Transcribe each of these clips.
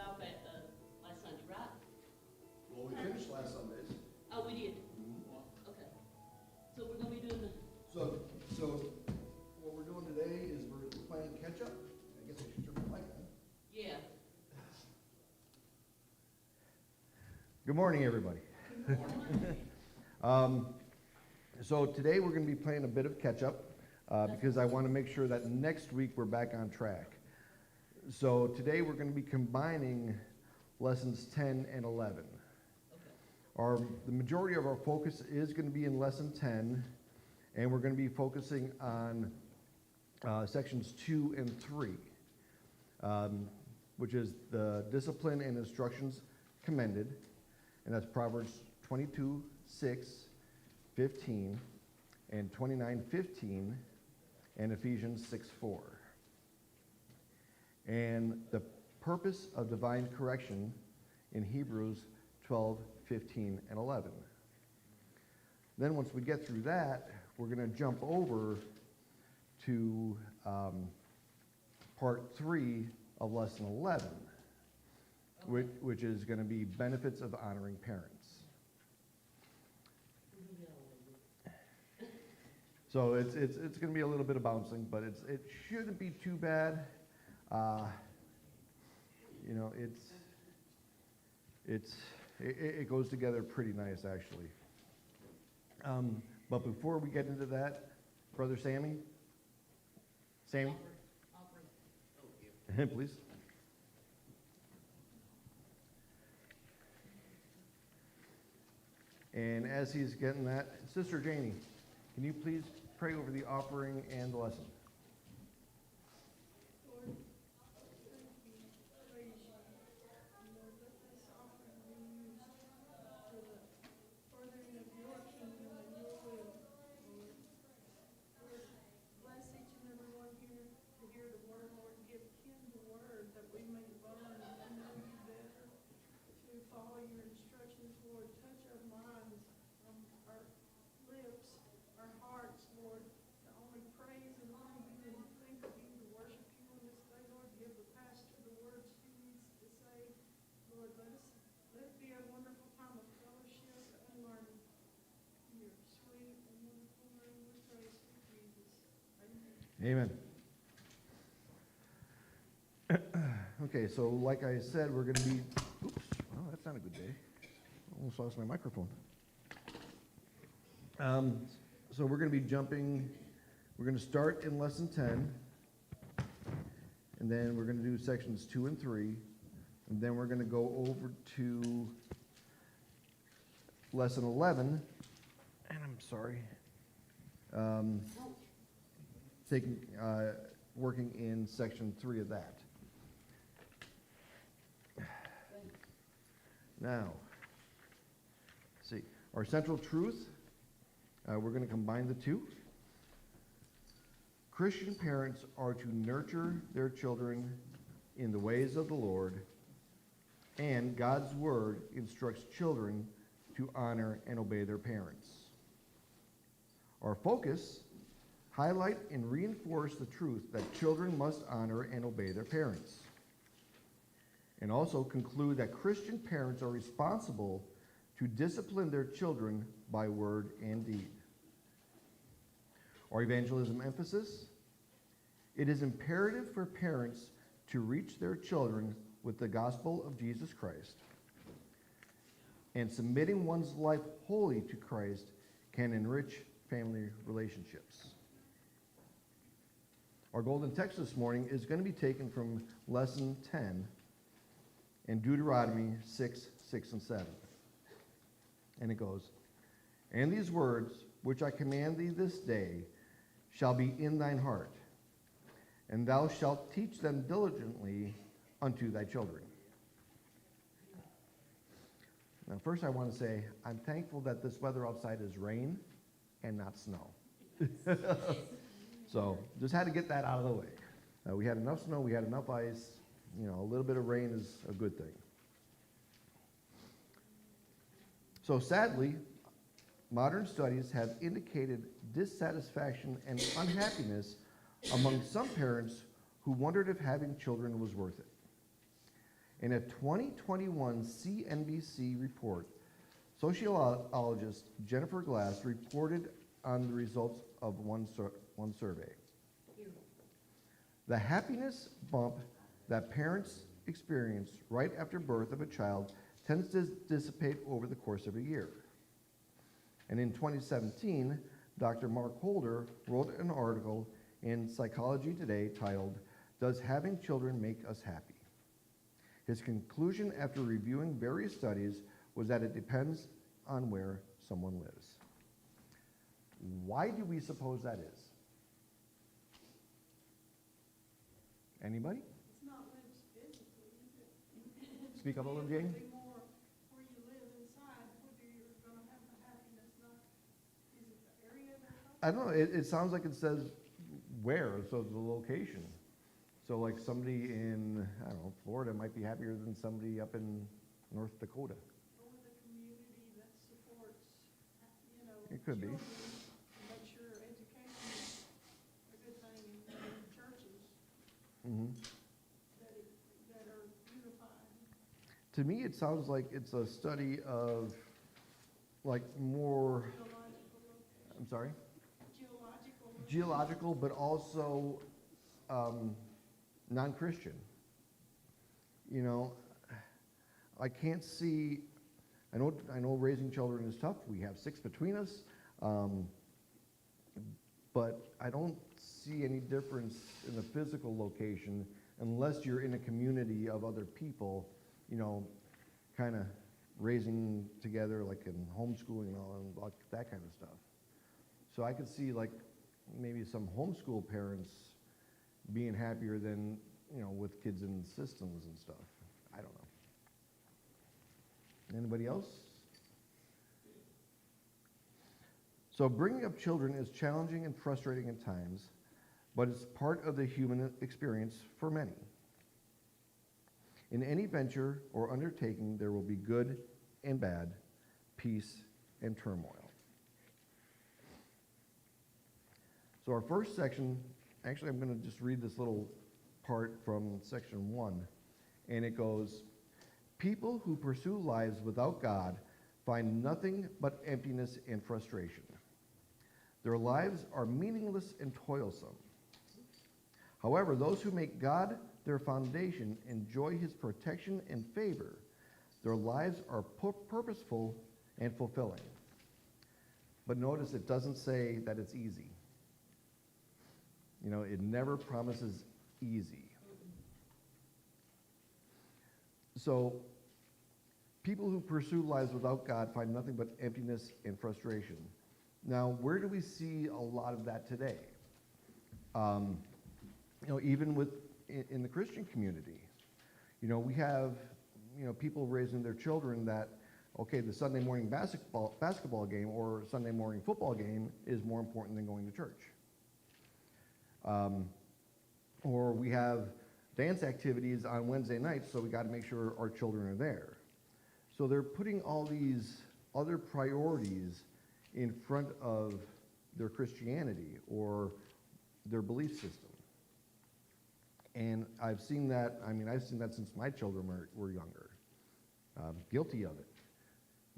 off at, last Sunday, right? Well, we finished last Sundays. Oh, we did, Mhm. okay. So we're gonna be doing the, So what we're doing today is we're playing catch up. I guess I should turn the mic on. yeah. Good morning, everybody. So today we're going to be playing a bit of catch up because I want to make sure that next week we're back on track. So today we're going to be combining lessons 10 and 11. The majority of our focus is going to be in lesson 10, and we're going to be focusing on sections 2 and 3, which is the discipline and instructions commended, and that's Proverbs 22, 6, 15, and 29, 15, and Ephesians 6, 4. And the purpose of divine correction in Hebrews 12, 15, and 11. Then once we get through that, we're going to jump over to part 3 of lesson 11, which is going to be benefits of honoring parents. So it's going to be a little bit of bouncing, but it shouldn't be too bad. You know, it goes together pretty nice, actually. But before we get into that, Brother Sammy? Please. And as he's getting that, Sister Janie, can you please pray over the offering and the lesson? Lord, thank you, praise you. Lord, let this offering be used for the furthering of your kingdom and your will, Lord. Lord, bless each and every one here to hear the word, Lord. Give Kim the word that we may learn and know you better, to follow your instructions, Lord. Touch our minds, our lips, our hearts, Lord, to only praise and honor you and think of you, to worship you on this day, Lord. Give the pastor the words he needs to say. Lord, let it be a wonderful time of fellowship and learning. In your sweet and wonderful name we pray, sweet Jesus. Amen. Amen. Okay, so like I said, we're going to be, oops, well, that's not a good day. I almost lost my microphone. So we're going to be we're going to start in lesson 10, and then we're going to do sections 2 and 3, and then we're going to go over to lesson 11, and I'm sorry, working in section 3 of that. Now, let's see, our central truth, we're going to combine the two. Christian parents are to nurture their children in the ways of the Lord, and God's word instructs children to honor and obey their parents. Our focus, highlight and reinforce the truth that children must honor and obey their parents, and also conclude that Christian parents are responsible to discipline their children by word and deed. Our evangelism emphasis, it is imperative for parents to reach their children with the gospel of Jesus Christ, and submitting one's life wholly to Christ can enrich family relationships. Our golden text this morning is going to be taken from lesson 10 in Deuteronomy 6, 6, and 7. And it goes, "And these words which I command thee this day shall be in thine heart, and thou shalt teach them diligently unto thy children." Now, first I want to say, I'm thankful that this weather outside is rain and not snow. So, just had to get that out of the way. We had enough snow, we had enough ice. You know, a little bit of rain is a good thing. So sadly, modern studies have indicated dissatisfaction and unhappiness among some parents who wondered if having children was worth it. In a 2021 CNBC report, sociologist Jennifer Glass reported on the results of one survey. The happiness bump that parents experience right after birth of a child tends to dissipate over the course of a year. And in 2017, Dr. Mark Holder wrote an article in Psychology Today titled, "Does Having Children Make Us Happy?" His conclusion after reviewing various studies was that it depends on where someone lives. Why do we suppose that is? Anybody? It's not lives physically, is it? Speak up a little, Jane. It's more where you live inside, whether you're gonna have the happiness, not, is it the area they're talking? I don't know, it sounds like it says where, so the location. So like somebody in, I don't know, Florida might be happier than somebody up in North Dakota. Or the community that supports, you know, It could be. children, to make sure education is a good thing in churches Mhm. that are unified. To me, it sounds like it's a study of like more, Geological location. I'm sorry? Geological. Geological, but also non-Christian. You know, I can't see, I know raising children is tough. We have 6 between us. But I don't see any difference in the physical location unless you're in a community of other people, you know, kind of raising together like in homeschooling and all and like that kind of stuff. So I could see like maybe some homeschool parents being happier than, you know, with kids in systems and stuff. I don't know. Anybody else? So bringing up children is challenging and frustrating at times, but it's part of the human experience for many. In any venture or undertaking, there will be good and bad, peace and turmoil. So our first section, actually I'm going to just read this little part from section 1, and it goes, "People who pursue lives without God find nothing but emptiness and frustration. Their lives are meaningless and toilsome. However, those who make God their foundation enjoy his protection and favor. Their lives are purposeful and fulfilling." But notice it doesn't say that it's easy. You know, it never promises easy. So, people who pursue lives without God find nothing but emptiness and frustration. Now, where do we see a lot of that today? You know, even in the Christian community, you know, we have, you know, people raising their children that, okay, the Sunday morning basketball game or Sunday morning football game is more important than going to church. Or we have dance activities on Wednesday nights, so we got to make sure our children are there. So they're putting all these other priorities in front of their Christianity or their belief system. And I've seen that, I've seen that since my children were younger. Guilty of it,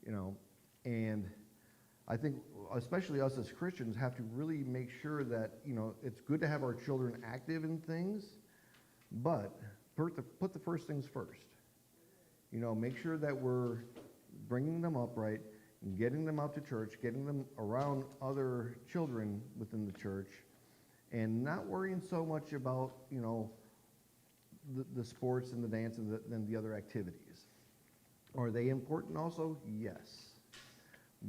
you know. And I think especially us as Christians have to really make sure that, you know, it's good to have our children active in things, but put the first things first. You know, make sure that we're bringing them up right, and getting them out to church, getting them around other children within the church, and not worrying so much about, you know, the sports and the dance and the other activities. Are they important also? Yes.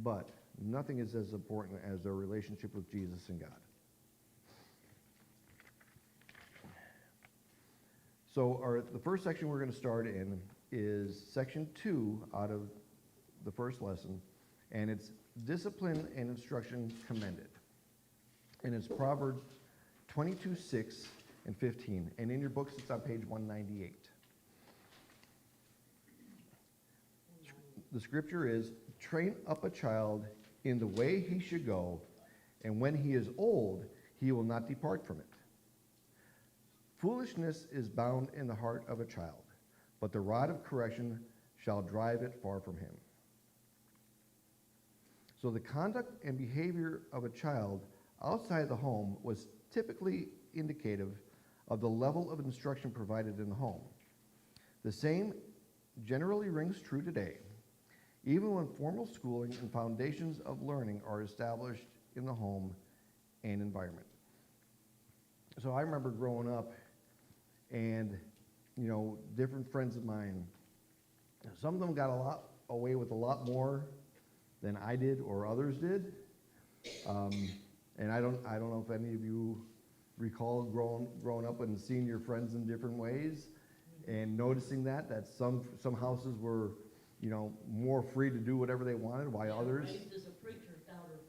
But nothing is as important as our relationship with Jesus and God. So the first section we're going to start in is section 2 out of the first lesson, and it's discipline and instruction commended. And it's Proverbs 22:6 and 15. And in your books, it's on page 198. The scripture is, "Train up a child in the way he should go, and when he is old, he will not depart from it. Foolishness is bound in the heart of a child, but the rod of correction shall drive it far from him. So the conduct and behavior of a child outside the home was typically indicative of the level of instruction provided in the home. The same generally rings true today, even when formal schooling and foundations of learning are established in the home and environment. So I remember growing up and, different friends of mine, some of them got away with a lot more than I did or others did. And I don't know if any of you recall growing up and seeing your friends in different ways and noticing that some houses were, more free to do whatever they wanted, while others. Raised as a preacher's daughter,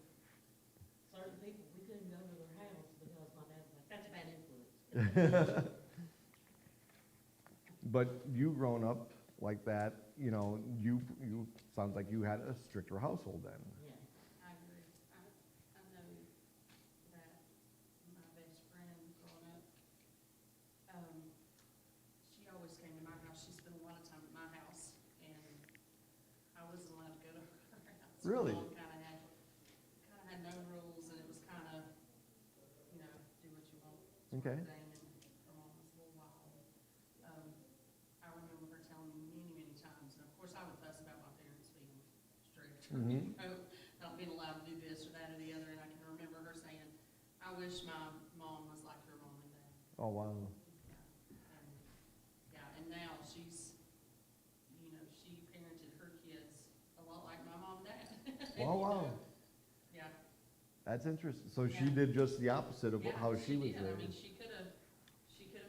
certain people, we couldn't go to their house because my dad was like, that's a bad influence. But you growing up like that, you sounds like you had a stricter household then. Yeah. I agree. I know that my best friend growing up, she always came to my house. She spent a lot of time at my house, and I wasn't allowed to go to her house. Really? My mom kind of had no rules, and it was kind of, do what you want. Okay. Sort of thing, and her mom was a little wild. I remember her telling me many, many times, and of course I would fuss about my parents being strict, Mhm. not being allowed to do this or that or the other, and I can remember her saying, I wish my mom was like your mom and dad. Oh, wow. And now she's, she parented her kids a lot like my mom and dad. Wow. Yeah. That's interesting. So she Yeah. did just the opposite of Yeah, how she was did. I mean, raised. she could have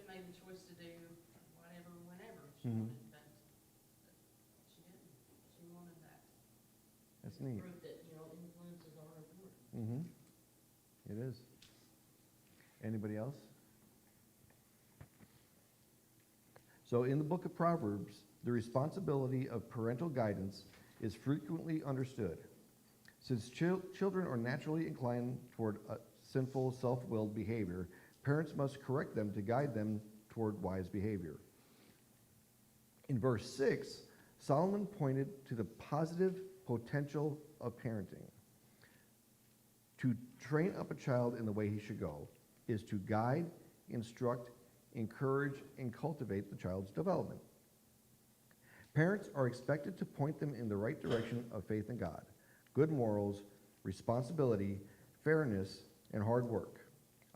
made the choice to do whatever, whenever she Mhm. wanted, but she didn't. She wanted that. That's neat. Proof that, influences are important. Mm-hmm. It is. Anybody else? So in the book of Proverbs, the responsibility of parental guidance is frequently understood. Since children are naturally inclined toward a sinful, self-willed behavior, parents must correct them to guide them toward wise behavior. In verse 6, Solomon pointed to the positive potential of parenting. To train up a child in the way he should go is to guide, instruct, encourage, and cultivate the child's development. Parents are expected to point them in the right direction of faith in God, good morals, responsibility, fairness, and hard work,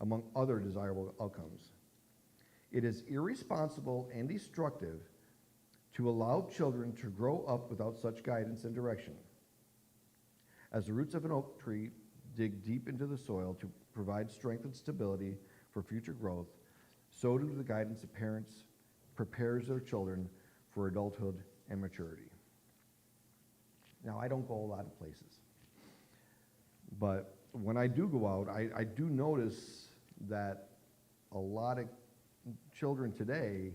among other desirable outcomes. It is irresponsible and destructive to allow children to grow up without such guidance and direction. As the roots of an oak tree dig deep into the soil to provide strength and stability for future growth, so do the guidance of parents prepares their children for adulthood and maturity. Now, I don't go a lot of places, but when I do go out, I do notice that a lot of children today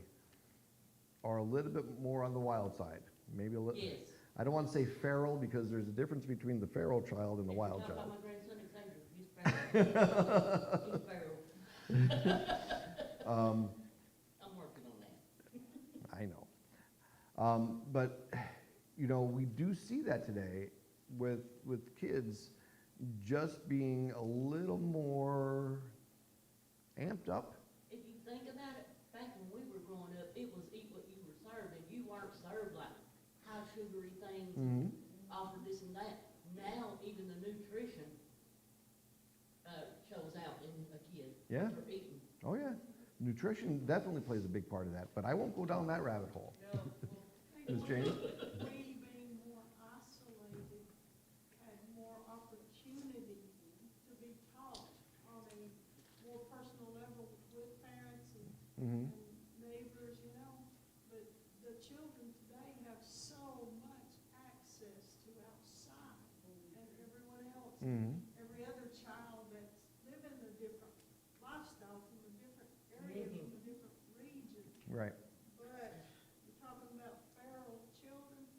are a little bit more on the wild side. Maybe a little. Yes. I don't want to say feral because there's a difference between the feral child and the wild If you talk child. about my grandson Xavier, he's feral. I'm working on that. I know. But, we do see that today with kids just being a little more amped up. If you think about it, back when we were growing up, it was eat what you were served, and you weren't served like high sugary things, Mm-hmm. offered this and that. Now, even the nutrition shows out in a kid. Yeah. What they're eating. Oh, yeah. Nutrition definitely plays a big part of that, but I won't go down that rabbit hole. Ms. Jane? We being more isolated had more opportunity to be taught on a more personal level with parents and Mm-hmm. neighbors, but the children today have so much access to outside and everyone else. Mm-hmm. Every other child that's living a different lifestyle from a different area, from a different region. Right. But you're talking about feral children.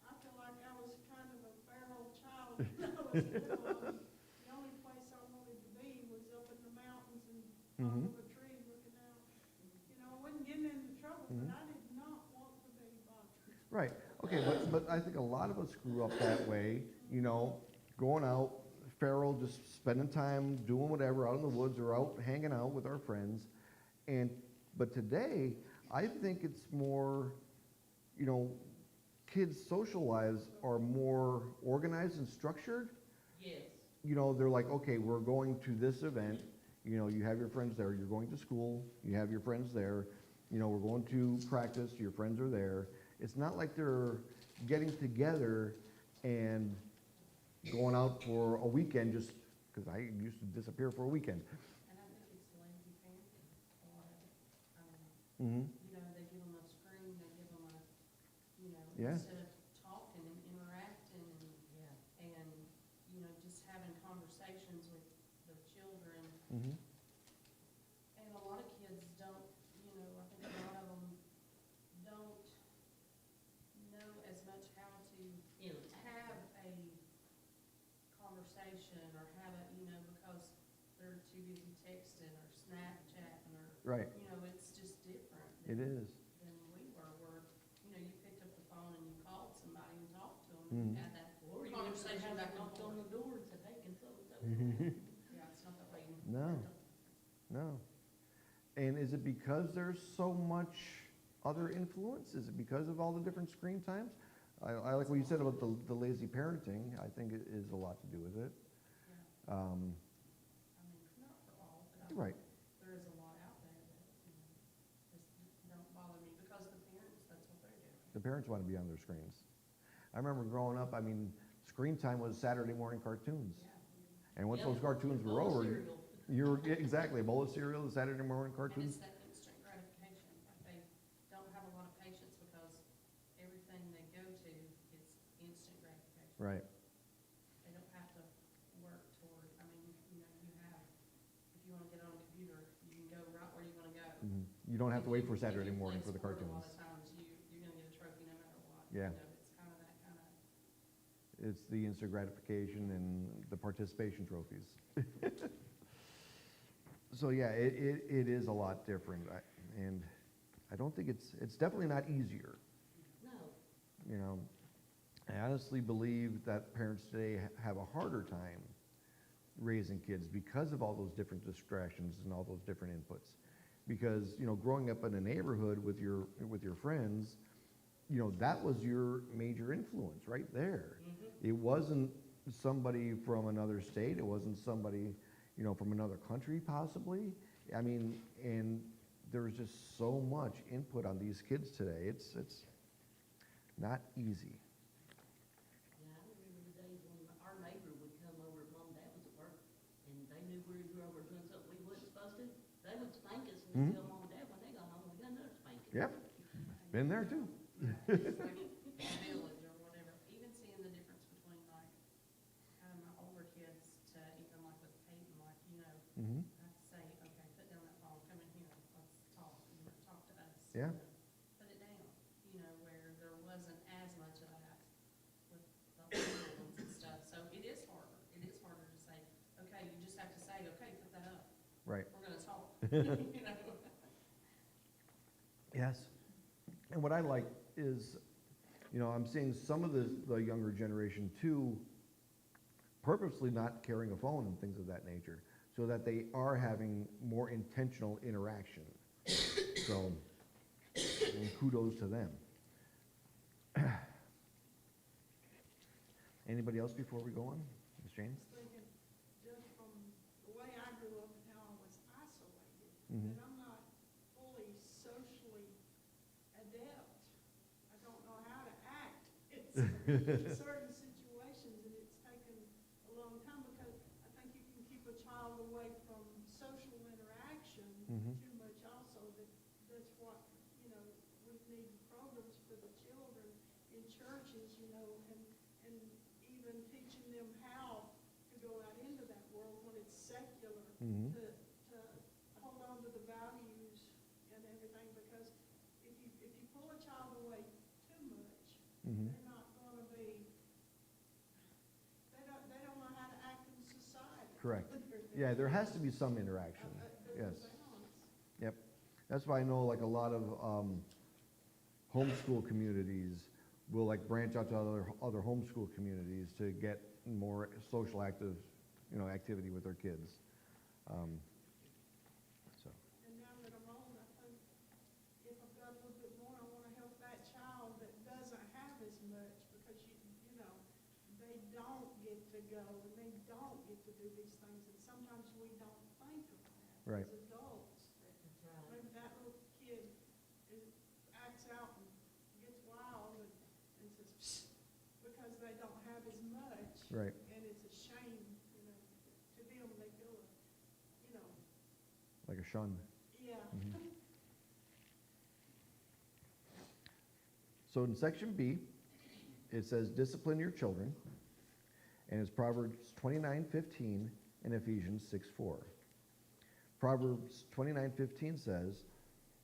I feel like I was kind of a feral child when I was little. The only place I wanted to be was up in the mountains and top Mhm. of a tree looking out. I wasn't getting into trouble, but I did not want to be Right, okay, but I think a lot of us grew up that way, you know, going out, feral, just spending time doing whatever out in the woods or out hanging out with our friends. But today, I think it's more, you know, kids' social lives are more organized and structured. Yes. You know, they're like, okay, we're going to this event, you know, you have your friends there, you're going to school, you have your friends there, you know, we're going to practice, your friends are there. It's not like they're getting together and going out for a weekend just, because I used to disappear for a weekend. And I think it's lazy parenting, a lot of it. Mm-hmm. You know, they give them a screen, they give them a, you know, Yeah. instead of talking and interacting Yeah. and, you know, just having conversations with the children. Mm-hmm. And a lot of kids don't, you know, I think a lot of them don't know as much how to Yeah. have a conversation or have a, you know, because they're too busy texting or Snapchatting or, Right, you know, it's just different it than, is. than we were, where, you know, you picked up the phone and you called somebody and talked to them Mhm. and had that Or you conversation have back and knocked on forth. the door and said, hey, can so-and-so? Yeah, it's not that way. No. No. And is it because there's so much other influence? Is it because of all the different screen times? I like what you said about the lazy parenting. I think it is a lot to do with it. Yeah. Um, I mean, not for all, but I right. there is a lot out there that, you know, just don't bother me because the parents, that's what they're doing. The parents want to be on their screens. I remember growing up, I mean, screen time was Saturday morning cartoons. Yeah. And once Yeah. those cartoons were Bowl of over, cereal. you were, yeah, exactly, a bowl of cereal, the Saturday morning And cartoons. it's that instant gratification, like they don't have a lot of patience because everything they go to is instant gratification. Right, They don't have to work toward, I mean, you know, you have, if you wanna get on a computer, you can go right where you wanna go. mhm. You don't have to wait for If Saturday you morning play for the sport, cartoons. A lot of times you're gonna get a trophy no matter what. Yeah. You know, it's kinda that kinda, It's the instant gratification and the participation trophies. So yeah, it is a lot different, and I don't think it's definitely not easier. No. You know, I honestly believe that parents today have a harder time raising kids because of all those different distractions and all those different inputs. Because, you know, growing up in a neighborhood with your friends, you know, that was your major influence right there. Mm-hmm. It wasn't somebody from another state, it wasn't somebody, you know, from another country possibly. I mean, and there's just so much input on these kids today. It's not easy. Yeah, I remember the days when our neighbor would come over, Mom and Dad was at work, and they knew we were over doing something we wasn't supposed to. They would spank us and Mhm. tell Mom and Dad when they got home, we got another spanking. Yep, been there too. it's like a village or whatever. Even seeing the difference between like, kind of my older kids to even like with Peyton, like, you know, Mm-hmm. I have to say, okay, put down that phone, come in here, let's talk, you know, talk to us. Yeah. You know, put it down, you know, where there wasn't as much of that with the older ones and stuff. So it is harder. It is harder to say, okay, you just have to say, okay, put that up. Right. We're gonna talk, you know? Yes. And what I like is, you know, I'm seeing some of the younger generation too, purposely not carrying a phone and things of that nature, so that they are having more intentional interaction. So, and kudos to them. Anybody else before we go on? Ms. James? was thinking, just from the way I grew up and how I was isolated, Mhm. that I'm not fully socially adept. I don't know how to act in certain situations, and it's taken a long time, because I think you can keep a child away from social interaction Mhm. too much also. That's what, you know, we need programs for the children in churches, you know, and even teaching them how to go out into that world when it's secular, Mhm. to hold on to the values and everything, because if you pull a child away too much, Mhm. they're not gonna be, they don't know how to act in society. Correct. Yeah, there has to be some interaction. There's Yes. a balance. Yep. That's why I know like a lot of homeschool communities we'll like branch out to other homeschool communities to get more social active, activity with our kids. So, And now that I'm on, I think if I've got a little bit more, I wanna help that child that doesn't have as much, because you know, they don't get to go, and they don't get to do these things, and sometimes we don't think of that Right. as adults. That's right. Maybe that little kid acts out and gets wild and says, "Psst," because they don't have as much. right. And it's a shame, to them, they feel, Like a shun. yeah. Mhm. So in section B, it says discipline your children, and it's Proverbs 29:15 and Ephesians 6:4. Proverbs 29:15 says,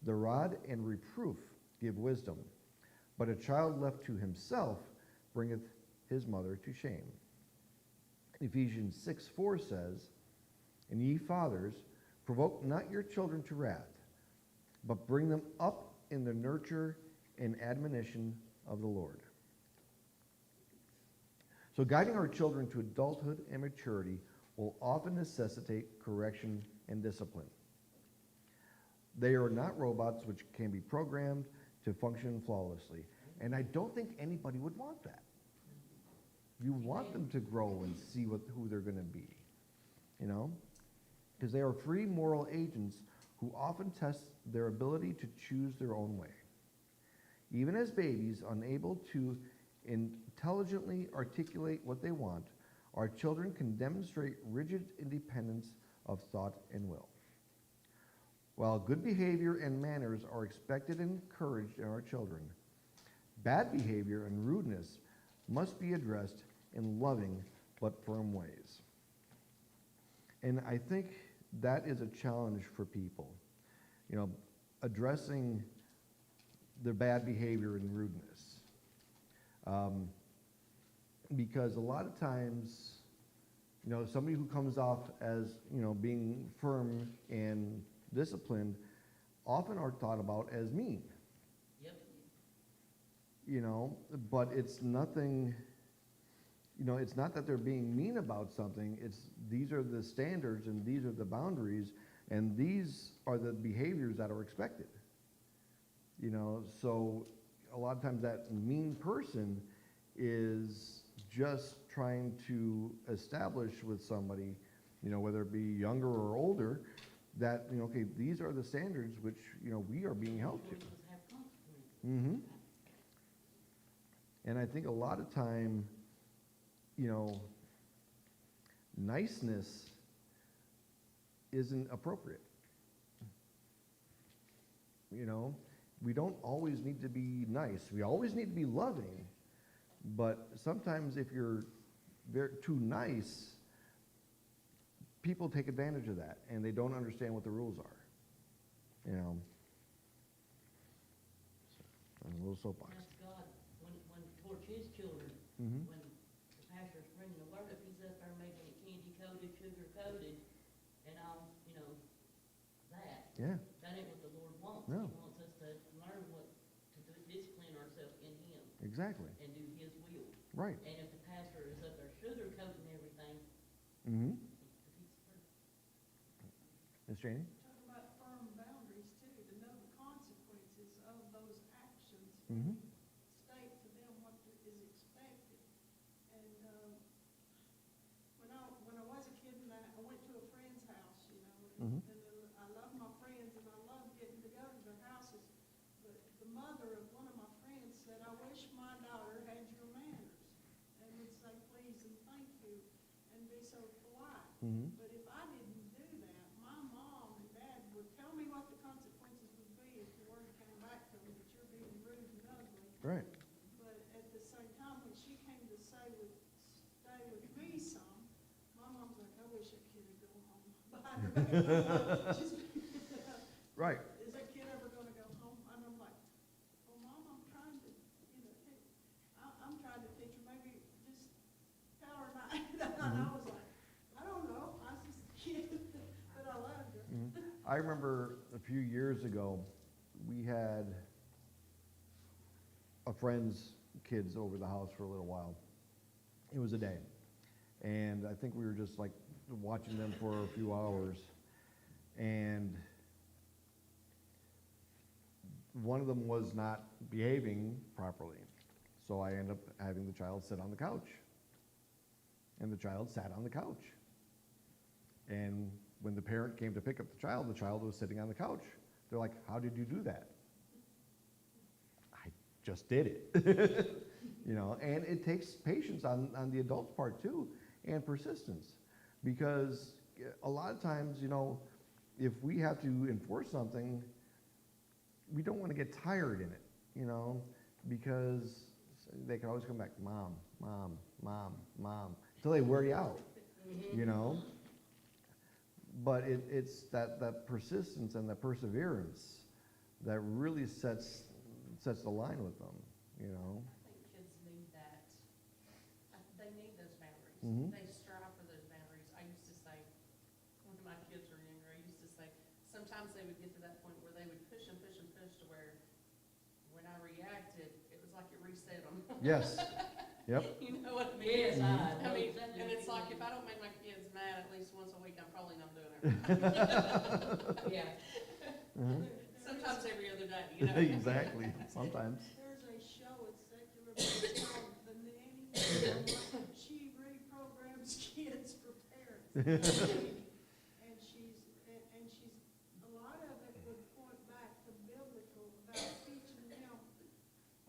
"The rod and reproof give wisdom, but a child left to himself bringeth his mother to shame." Ephesians 6:4 says, "And ye fathers, provoke not your children to wrath, but bring them up in the nurture and admonition of the Lord." So guiding our children to adulthood and maturity will often necessitate correction and discipline. They are not robots which can be programmed to function flawlessly. And I don't think anybody would want that. You want them to grow and see who they're going to be, Because they are free moral agents who often test their ability to choose their own way. Even as babies, unable to intelligently articulate what they want, our children can demonstrate rigid independence of thought and will. While good behavior and manners are expected and encouraged in our children, bad behavior and rudeness must be addressed in loving but firm ways. And I think that is a challenge for people, addressing the bad behavior and rudeness. Because a lot of times, somebody who comes off as, being firm and disciplined often are thought about as mean. Yep. But it's nothing, it's not that they're being mean about something, these are the standards and these are the boundaries and these are the behaviors that are expected. So a lot of times that mean person is just trying to establish with somebody, whether it be younger or older, that, okay, these are the standards which, we are being held to. Choices have consequences. Mm-hmm. And I think a lot of time, niceness isn't appropriate. We don't always need to be nice. We always need to be loving. But sometimes if you're too nice, people take advantage of that, and they don't understand what the rules are. A little soapbox. Ask God, when towards his children, Mm-hmm. when the pastor's bringing the word up, he's up there making it candy-coated, sugar-coated, and all, that. Yeah. That ain't what the Lord wants. No. He wants us to learn what to do, discipline ourselves in him Exactly. and do his will. Right. And if the pastor is up there sugar-coating everything, Mm-hmm. defeats the purpose. Miss Janie? Talk about firm boundaries too, to know the consequences of those actions. Mm-hmm. State to them what is expected. And, when I was a kid and I went to a friend's house, Mm-hmm. and I love my friends and I love getting to go to their houses, but the mother of one of my friends said, "I wish my daughter had your manners and would say please and thank you and be so polite." Mm-hmm. But if I didn't do that, my mom and dad would tell me what the consequences would be if the word came back to me that you're being rude and ugly. Right. But at the same time, when she came to stay with me some, my mom's like, "I wish that kid would go home." Behind her back. Right. Is that kid ever gonna go home? And I'm like, "Well, Mom, I'm trying to, I'm trying to teach her, maybe just tell her not." And I was like, "I don't know, I was just a kid, but I loved her." Mhm. I remember a few years ago, we had a friend's kids over the house for a little while. It was a day. And I think we were just like watching them for a few hours. And one of them was not behaving properly. So I ended up having the child sit on the couch. And the child sat on the couch. And when the parent came to pick up the child was sitting on the couch. They're like, how did you do that? I just did it. You know, and it takes patience on the adult's part too, and persistence. Because a lot of times, you know, if we have to enforce something, we don't want to get tired in it, you know, because they can always come back, mom, mom, mom, mom, until they wear you out, you know. But it's that persistence and that perseverance that really sets the line with them, you know. I think kids need that. They need those boundaries. Mhm. They strive for those boundaries. I used to say, when my kids were younger, I used to say, sometimes they would get to that point where they would push and push and push to where when I reacted, it was like it reset them. Yes. Yep. You know what I mean? Yes, I I know mean, exactly and what it's you like, mean. if I don't make my kids mad at least once a week, I'm probably not doing it. Yeah. Mhm. Sometimes every other day, you know? Exactly. Sometimes. There's a show, it's secular, but it's called The Nanny. She reprograms kids for parents. And she's, a lot of it would point back to biblical about teaching them,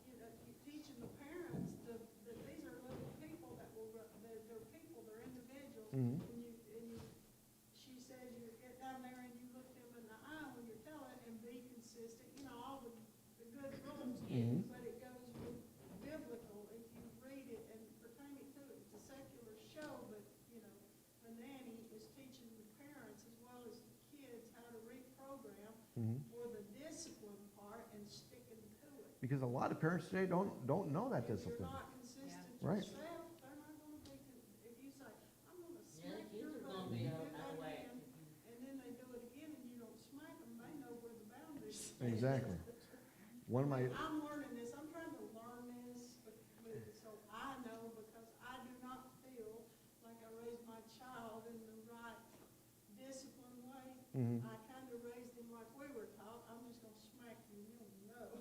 you know, teaching the parents that these are little people that will, they're people, they're individuals. Mhm. She says you get down there and you look them in the eye when you're telling and be consistent, you know, all the good rules. Mhm. But it goes with biblical, if you read it and pertain it to it, it's a secular show, but, you know, the nanny is teaching the parents as well as the kids how to reprogram Mhm. for the discipline part and sticking to it. Because a lot of parents today don't know that If discipline. you're not consistent Right. yourself, they're not gonna be, if you say, I'm gonna Yeah, the smack kids your are gonna butt, be you out do that of whack. again, and then they do it again and you don't smack them, they know where the boundaries. Exactly. One of my I'm learning this, I'm trying to learn this, so I know, because I do not feel like I raised my child in the right disciplined way. Mhm. I kind of raised him like we were taught, I'm just gonna smack you, you'll know.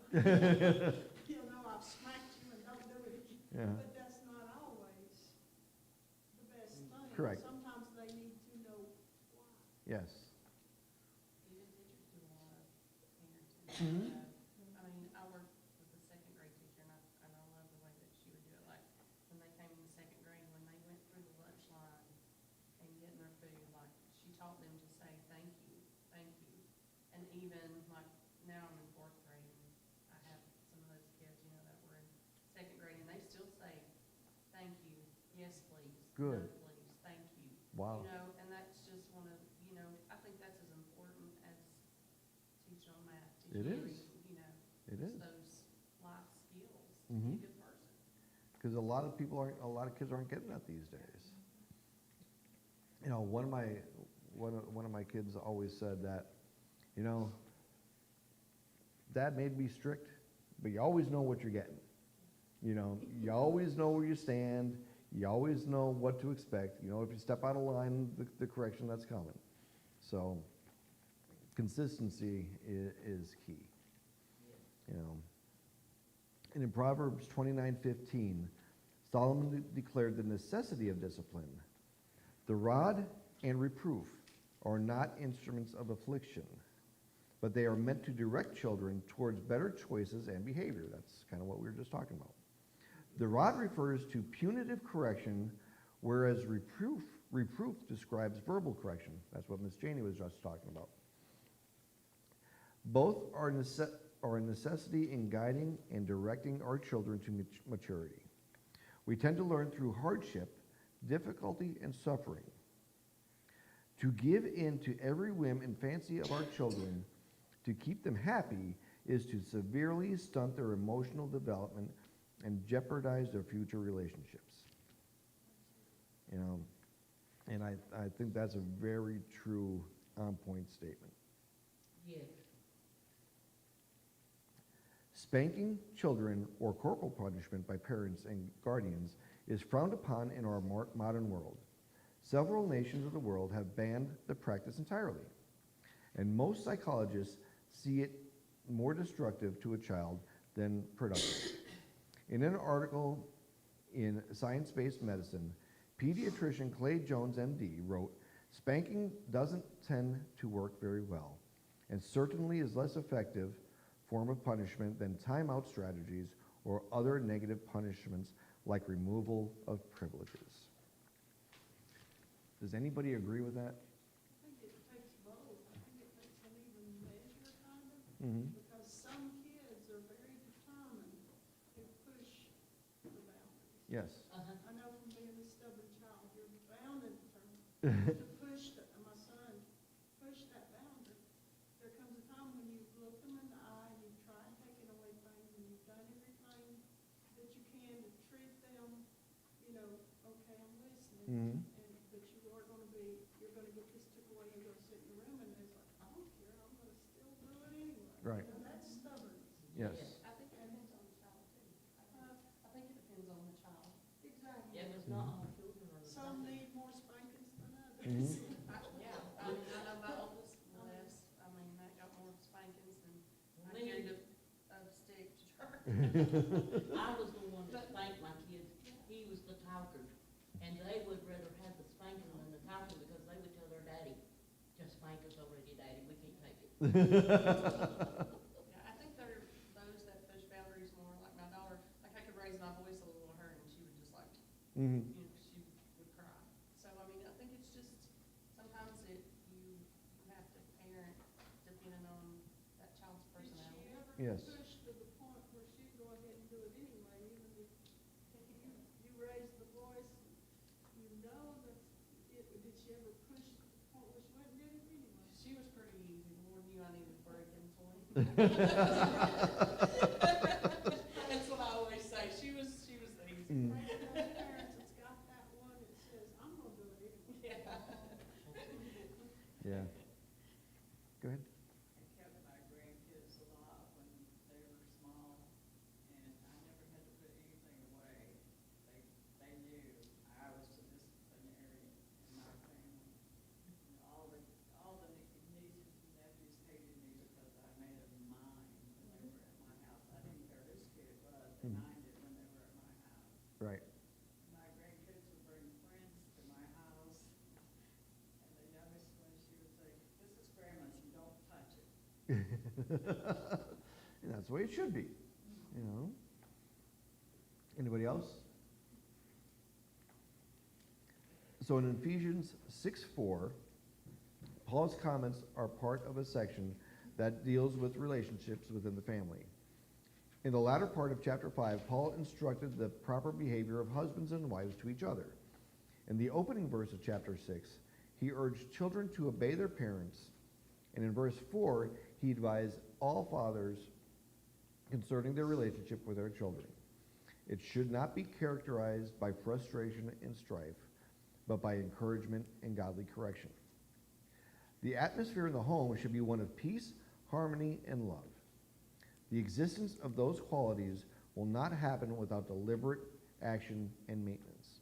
You'll know I've smacked you and don't do it again. Yeah. But that's not always the best thing. Correct. Sometimes they need to know why. Yes. Even teachers do a lot of parenting. Mhm. I mean, I worked with a second grade teacher, and I love the way that she would do it. Like, when they came in second grade, when they went through the lunch line and getting their food, like, she taught them to say, thank you, thank you. And even, like, now I'm in fourth grade, and I have some of those kids, you know, that were in second grade, and they still say, thank you, yes, please. Good. No, please, thank you. Wow. You know, and that's just one of, you know, I think that's as important as teaching them math. It teaching is. reading, you know, It just is. those life skills to Mhm. be a good person. Because a lot of kids aren't getting that these days. You know, one of my kids always said that, you know, Dad made me strict, but you always know what you're getting. You know, you always know where you stand. You always know what to expect. You know, if you step out of line, the correction that's coming. So, consistency is key. You know, and in Proverbs 29:15, Solomon declared the necessity of discipline. The rod and reproof are not instruments of affliction, but they are meant to direct children towards better choices and behavior. That's kind of what we were just talking about. The rod refers to punitive correction, whereas reproof describes verbal correction. That's what Miss Janie was just talking about. Both are a necessity in guiding and directing our children to maturity. We tend to learn through hardship, difficulty, and suffering. To give in to every whim and fancy of our children to keep them happy is to severely stunt their emotional development and jeopardize their future relationships. You know, and I think that's a very true, on-point statement. Yes. Spanking children or corporal punishment by parents and guardians is frowned upon in our modern world. Several nations of the world have banned the practice entirely, and most psychologists see it more destructive to a child than productive. In an article in Science-Based Medicine, pediatrician Clay Jones, MD, wrote, "Spanking doesn't tend to work very well, and certainly is less effective form of punishment than timeout strategies or other negative punishments like removal of privileges." Does anybody agree with that? I think it takes both. I think it takes an even measure, kind of, Mm-hmm. because some kids are very determined to push the boundaries. Yes. Uh-huh. I know from being a stubborn child, you're bound and determined to push my son, push that boundary. There comes a time when you look them in the eye and you try taking away things and you've done everything that you can to treat them, okay, I'm listening. Mm-hmm. But you are gonna you're gonna get this took away and go sit in your room and it's like, I don't care, I'm gonna still do it anyway. Right. And that's stubbornness. Yes. I think it depends on the child too. I think it depends on the child. Exactly. Yeah, but it's not all children are the Some same. need more spankings than others. Mhm. Yeah, I mean, I know my oldest less, I mean, Matt got more spankings than I Me. carried a stick to church. I was the one that spanked my kids. He was the talker. And they would rather have the spanking than the talking because they would tell their daddy, just spank us already, daddy, we can't take it. Yeah, I think there are those that push boundaries more, like my daughter, like I could raise my voice a little at her and she would just like, Mm-hmm. she would cry. So, I mean, I think it's just, sometimes you have to parent depending on that child's Did she personality. ever Yes. push to the point where she'd go ahead and do it anyway, even if you raised the voice, did she ever push to the point where she went and did it anyway? She was pretty easy, the Lord knew I needed a break in between. That's what I always say, she was the easy. Mm. Maybe those parents that's got that one that says, I'm gonna do it anyway. Yeah. Yeah. Go ahead. I kept my grandkids alive when they were small, and I never had to put anything away. They knew I was the disciplinarian in my family. And all the nieces and nephews hated me because I made them mine when they were at my house. I didn't care whose kid it was, they Mhm. mined it when they were at my house. Right. My grandkids would bring friends to my house, and the youngest one, she would say, "This is Grandma's, you don't touch it." And that's the way it should be, you know? Anybody else? So in Ephesians 6:4, Paul's comments are part of a section that deals with relationships within the family. In the latter part of chapter 5, Paul instructed the proper behavior of husbands and wives to each other. In the opening verse of chapter 6, he urged children to obey their parents. And in verse 4, he advised all fathers concerning their relationship with their children. It should not be characterized by frustration and strife, but by encouragement and godly correction. The atmosphere in the home should be one of peace, harmony, and love. The existence of those qualities will not happen without deliberate action and maintenance.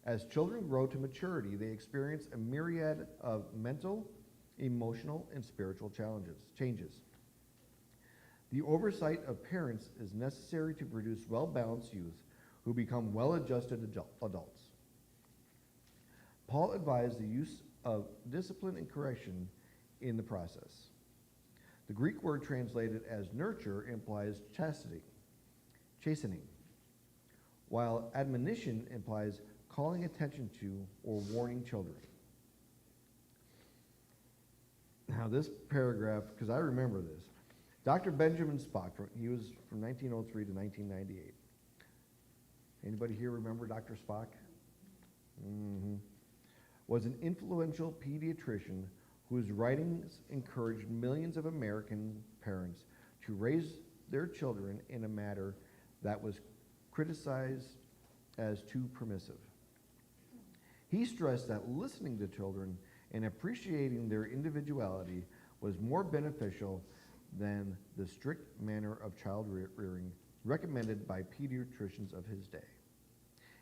As children grow to maturity, they experience a myriad of mental, emotional, and spiritual changes. The oversight of parents is necessary to produce well-balanced youth who become well-adjusted adults. Paul advised the use of discipline and correction in the process. The Greek word translated as nurture implies chastening, while admonition implies calling attention to or warning children. Now this paragraph, because I remember this, Dr. Benjamin Spock, he was from 1903 to 1998. Anybody here remember Dr. Spock? Mm-hmm. Was an influential pediatrician whose writings encouraged millions of American parents to raise their children in a manner that was criticized as too permissive. He stressed that listening to children and appreciating their individuality was more beneficial than the strict manner of child rearing recommended by pediatricians of his day.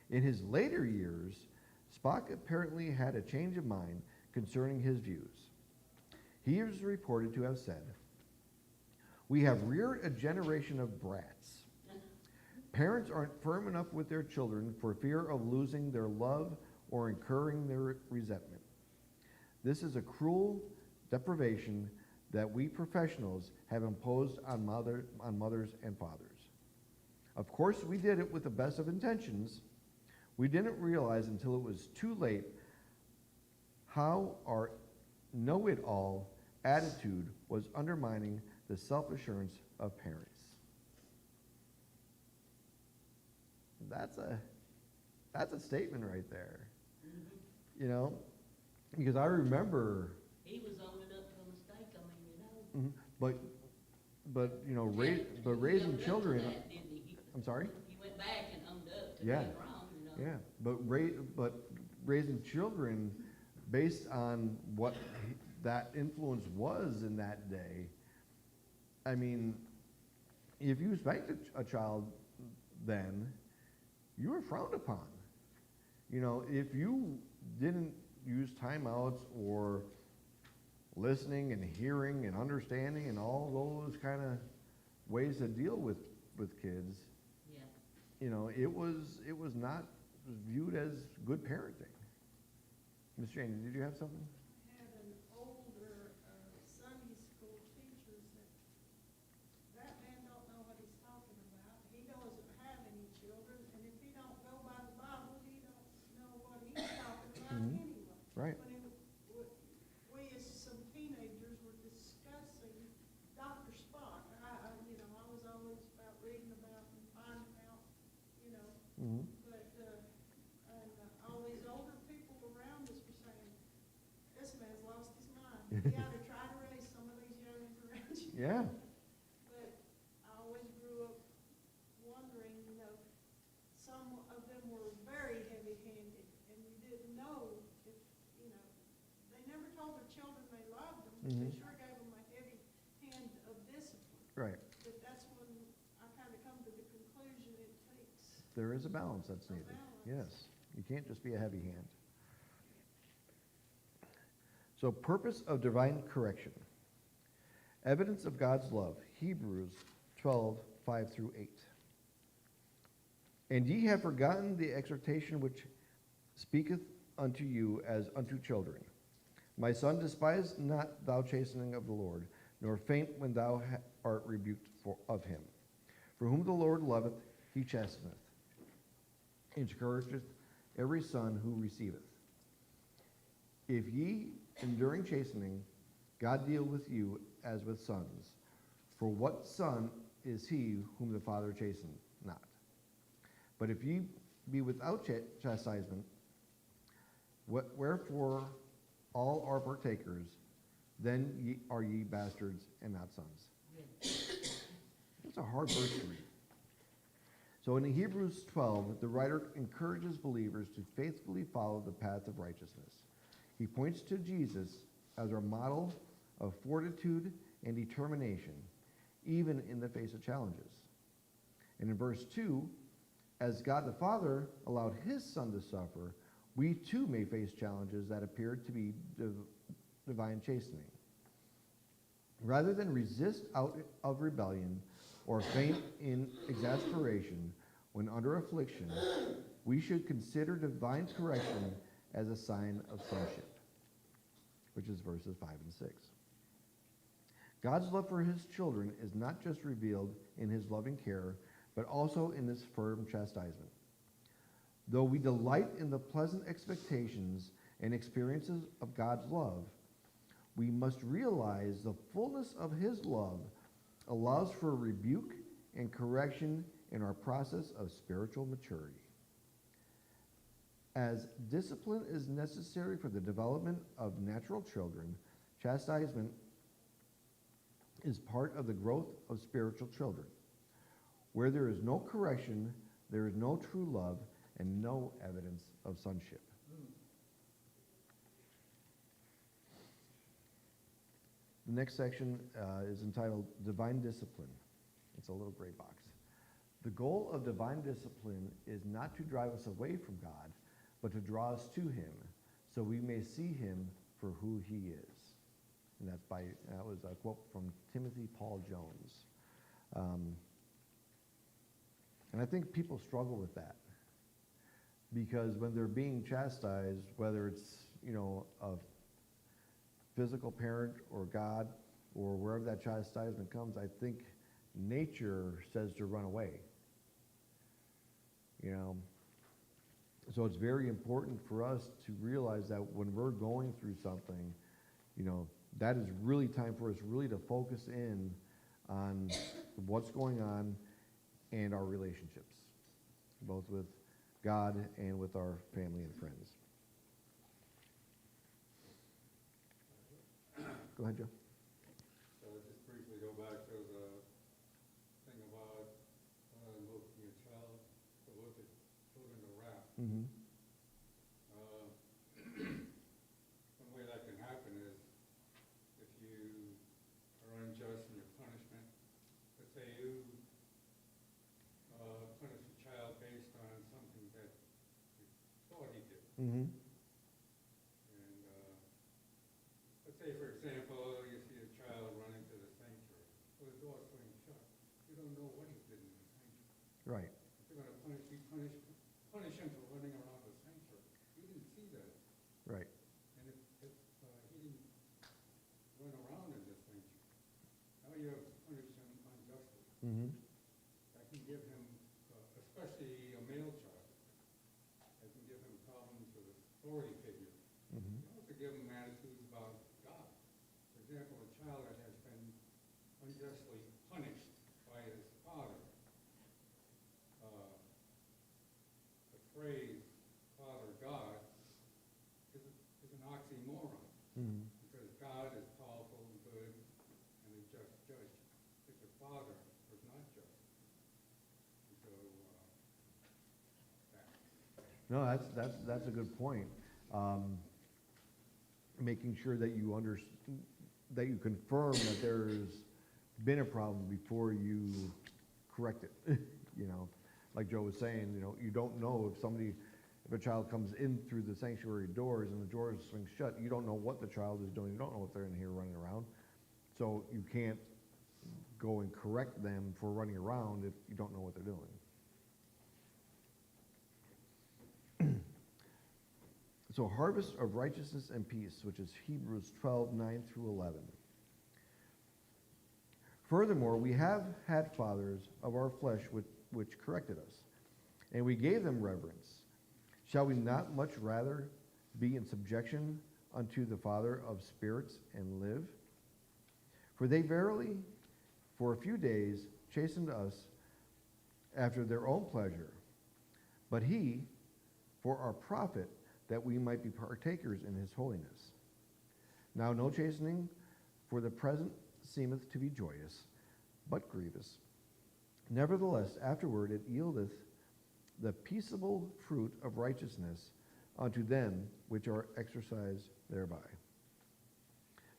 In his later years, Spock apparently had a change of mind concerning his views. He is reported to have said, "We have reared a generation of brats. Parents aren't firm enough with their children for fear of losing their love or incurring their resentment. This is a cruel deprivation that we professionals have imposed on mothers and fathers. Of course, we did it with the best of intentions. We didn't realize until it was too late how our know-it-all attitude was undermining the self-assurance of parents." That's a statement right there. You know, because I remember. He was owning up to a mistake, I mean, you know. But you know, Yeah, he raising owned up to children. that, didn't he? I'm sorry. He went back and owned up to Yeah. being wrong, you know. Yeah, but raising children based on what that influence was in that day. I mean, if you spanked a child then, you were frowned upon. You know, if you didn't use timeouts or listening and hearing and understanding and all those kind of ways to deal with kids, Yeah. you know, it was not viewed as good parenting. Miss Jane, did you have something? I had an older Sunday school teacher said, "That man don't know what he's talking about. He doesn't have any children, and if he don't go by the Bible, he don't know what he's talking about Mhm. anyway." Right. When we as some teenagers were discussing Dr. Spock, I was always about reading about and finding out, you know, Mm-hmm. but, all these older people around us were saying, "This man's lost his mind. He ought to try to raise some of these youngins around you." Yeah. But I always grew up wondering, you know, some of them were very heavy-handed, and you didn't know if, you know, they never told their children they loved them, but they Mhm. sure gave them a heavy hand of discipline. Right. But that's when I kind of come to the conclusion it takes There is a balance that's a needed. balance. Yes. You can't just be a heavy hand. So, purpose of divine correction. Evidence of God's love. Hebrews 12:5-8. "And ye have forgotten the exhortation which speaketh unto you as unto children. My son, despise not thou chastening of the Lord, nor faint when thou art rebuked of him. For whom the Lord loveth, he chasteneth, encourageth every son who receiveth. If ye, enduring chastening, God deal with you as with sons. For what son is he whom the Father chasteneth not? But if ye be without chastisement, wherefore all are partakers, then are ye bastards and not sons." It's a hard verse to read. So in Hebrews 12, the writer encourages believers to faithfully follow the path of righteousness. He points to Jesus as our model of fortitude and determination, even in the face of challenges. And in verse 2, as God the Father allowed his Son to suffer, we too may face challenges that appear to be divine chastening. Rather than resist out of rebellion or faint in exasperation when under affliction, we should consider divine correction as a sign of sonship, which is verses 5 and 6. God's love for his children is not just revealed in his loving care, but also in his firm chastisement. Though we delight in the pleasant expectations and experiences of God's love, we must realize the fullness of his love allows for rebuke and correction in our process of spiritual maturity. As discipline is necessary for the development of natural children, chastisement is part of the growth of spiritual children. Where there is no correction, there is no true love and no evidence of sonship. The next section is entitled Divine Discipline. It's a little gray box. The goal of divine discipline is not to drive us away from God, but to draw us to him, so we may see him for who he is. And that was a quote from Timothy Paul Jones. And I think people struggle with that, because when they're being chastised, whether it's, a physical parent or God or wherever that chastisement comes, I think nature says to run away. So it's very important for us to realize that when we're going through something, that is really time for us really to focus in on what's going on and our relationships, both with God and with our family and friends. Go ahead, Joe. So just briefly go back to the thing about invoking your child to look at children to wrath. Mm-hmm. One way that can happen is if you are unjust in your punishment. Let's say you punish a child based on something that you thought he did. Mm-hmm. And let's say, for example, you see a child running to the sanctuary. Well, the door's swinging shut. You don't know what he did in the sanctuary. Right. If you're going to punish him for running around the sanctuary. You didn't see that. Right. And if he didn't run around in the sanctuary, now you have punished him unjustly. Mm-hmm. That can give him, especially a male child, that can give him problems with authority figures. Mm-hmm. You also give him attitudes about God. For example, a child that has been unjustly punished by his father. The phrase Father God is an oxymoron, Mm-hmm. because God is powerful and good and a just judge. But your father was not just. And so that. No, that's a good point. Making sure that you that you confirm that there's been a problem before you correct it. Like Joe was saying, you don't know if a child comes in through the sanctuary doors and the doors swing shut, you don't know what the child is doing. You don't know if they're in here running around. So you can't go and correct them for running around if you don't know what they're doing. So harvest of righteousness and peace, which is Hebrews 12, 9 through 11. Furthermore, we have had fathers of our flesh which corrected us, and we gave them reverence. Shall we not much rather be in subjection unto the Father of spirits and live? For they verily, for a few days, chastened us after their own pleasure, but he, for our profit, that we might be partakers in his holiness. Now no chastening for the present seemeth to be joyous, but grievous. Nevertheless, afterward it yieldeth the peaceable fruit of righteousness unto them which are exercised thereby.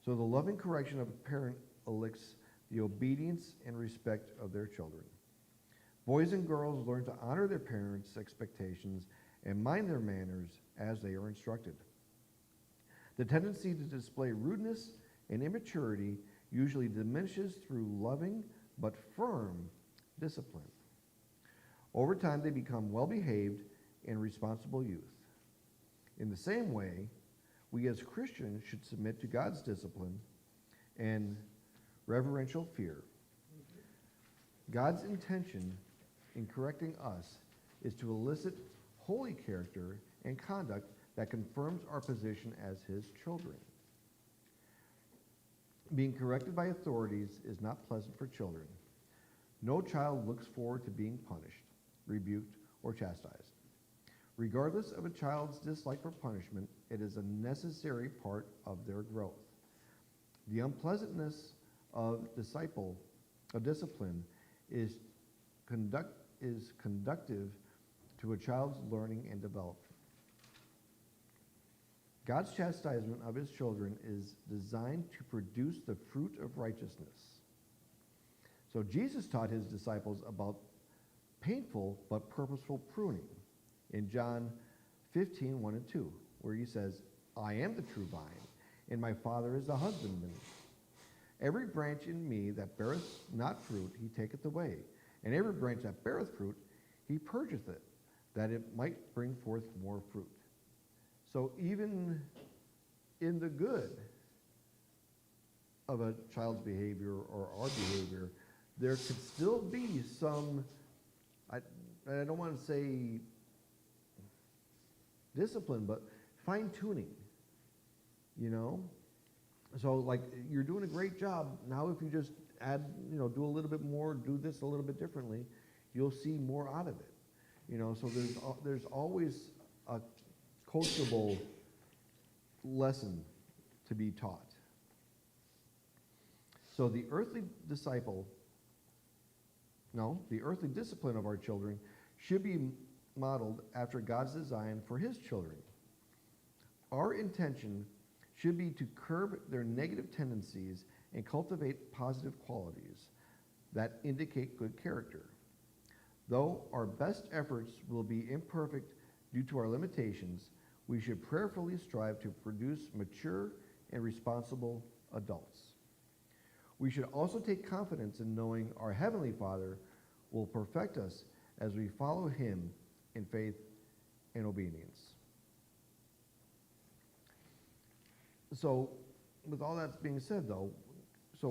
So the loving correction of a parent elicits the obedience and respect of their children. Boys and girls learn to honor their parents' expectations and mind their manners as they are instructed. The tendency to display rudeness and immaturity usually diminishes through loving but firm discipline. Over time, they become well-behaved and responsible youth. In the same way, we as Christians should submit to God's discipline and reverential fear. God's intention in correcting us is to elicit holy character and conduct that confirms our position as his children. Being corrected by authorities is not pleasant for children. No child looks forward to being punished, rebuked, or chastised. Regardless of a child's dislike for punishment, it is a necessary part of their growth. The unpleasantness of discipline is conductive to a child's learning and development. God's chastisement of his children is designed to produce the fruit of righteousness. So Jesus taught his disciples about painful but purposeful pruning in John 15, 1 and 2, where he says, I am the true vine, and my Father is the husbandman. Every branch in me that beareth not fruit, he taketh away. And every branch that beareth fruit, he purgeth it, that it might bring forth more fruit. So even in the good of a child's behavior or our behavior, there could still be some, I don't want to say discipline, but fine-tuning, you know? So like, you're doing a great job. Now if you just add, do a little bit more, do this a little bit differently, you'll see more out of it. So there's always a coachable lesson to be taught. So the earthly discipline of our children should be modeled after God's design for his children. Our intention should be to curb their negative tendencies and cultivate positive qualities that indicate good character. Though our best efforts will be imperfect due to our limitations, we should prayerfully strive to produce mature and responsible adults. We should also take confidence in knowing our Heavenly Father will perfect us as we follow him in faith and obedience. So, with all that being said, though, so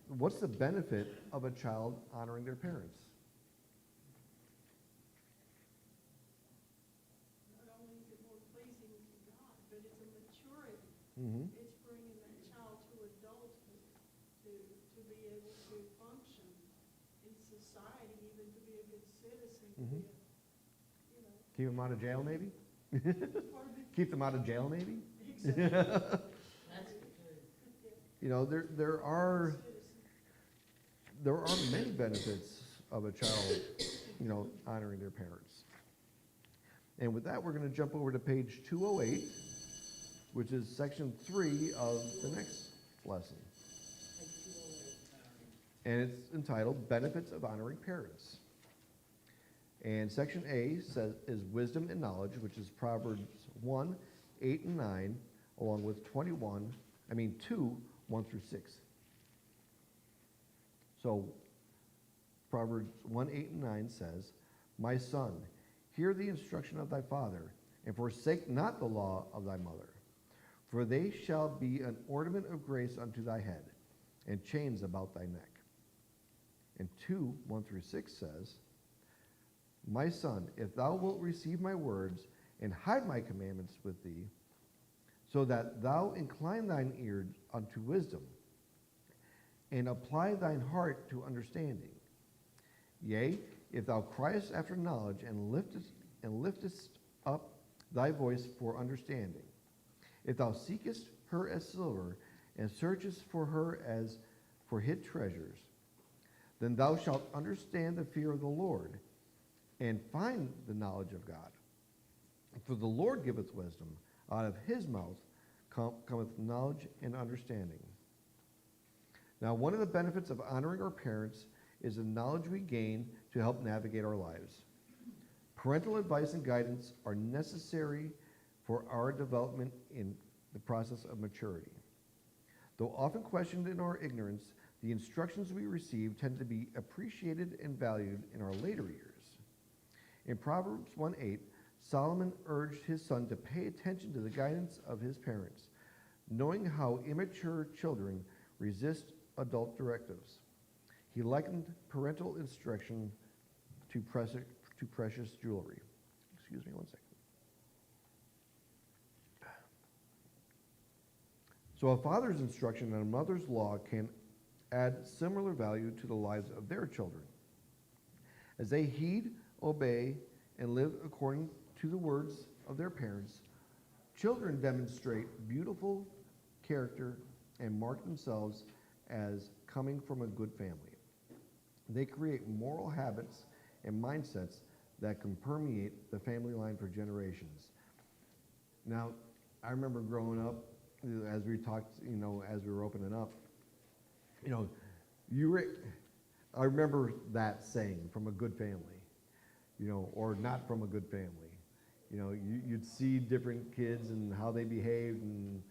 what's the benefit of a child honoring their parents? Not only is it more pleasing to God, but it's a maturity. Mm-hmm. It's bringing that child to adulthood, to be able to function in society, even to be a good citizen, to Mm-hmm. be a, Keep them out of jail, maybe? pardon me? Keep them out of jail, maybe? Exactly. That's the truth. There are many benefits of a child, honoring their parents. And with that, we're going to jump over to page 208, which is section 3 of the next lesson. Page 208. And it's entitled Benefits of Honoring Parents. And section A is wisdom and knowledge, which is Proverbs 1, 8, and 9, along with 2, 1 through 6. So Proverbs 1, 8, and 9 says, My son, hear the instruction of thy father, and forsake not the law of thy mother. For they shall be an ornament of grace unto thy head, and chains about thy neck. And 2, 1 through 6 says, My son, if thou wilt receive my words, and hide my commandments with thee, so that thou incline thine ear unto wisdom, and apply thine heart to understanding. Yea, if thou criest after knowledge, and liftest up thy voice for understanding, if thou seekest her as silver, and searchest for her as for hid treasures, then thou shalt understand the fear of the Lord, and find the knowledge of God. For the Lord giveth wisdom, out of his mouth cometh knowledge and understanding. Now, one of the benefits of honoring our parents is the knowledge we gain to help navigate our lives. Parental advice and guidance are necessary for our development in the process of maturity. Though often questioned in our ignorance, the instructions we receive tend to be appreciated and valued in our later years. In Proverbs 1:8, Solomon urged his son to pay attention to the guidance of his parents, knowing how immature children resist adult directives. He likened parental instruction to precious jewelry. Excuse me one second. So a father's instruction and a mother's law can add similar value to the lives of their children. As they heed, obey, and live according to the words of their parents, children demonstrate beautiful character and mark themselves as coming from a good family. They create moral habits and mindsets that can permeate the family line for generations. Now, I remember growing up, as we talked, as we were opening up, I remember that saying, from a good family, or not from a good family. You'd see different kids and how they behaved, and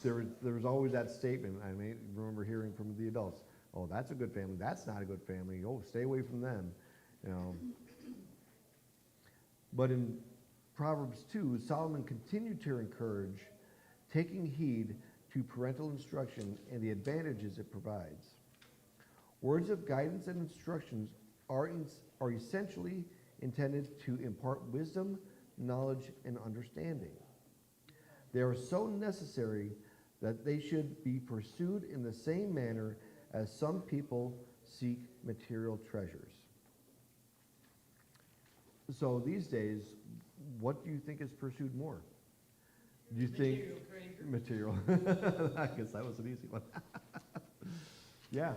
there was always that statement. I remember hearing from the adults, "Oh, that's a good family. That's not a good family. Oh, stay away from them." But in Proverbs 2, Solomon continued to encourage taking heed to parental instruction and the advantages it provides. Words of guidance and instructions are essentially intended to impart wisdom, knowledge, and understanding. They are so necessary that they should be pursued in the same manner as some people seek material treasures. So these days, what do you think is pursued more? Do you think material? I guess that was an easy one. Yeah.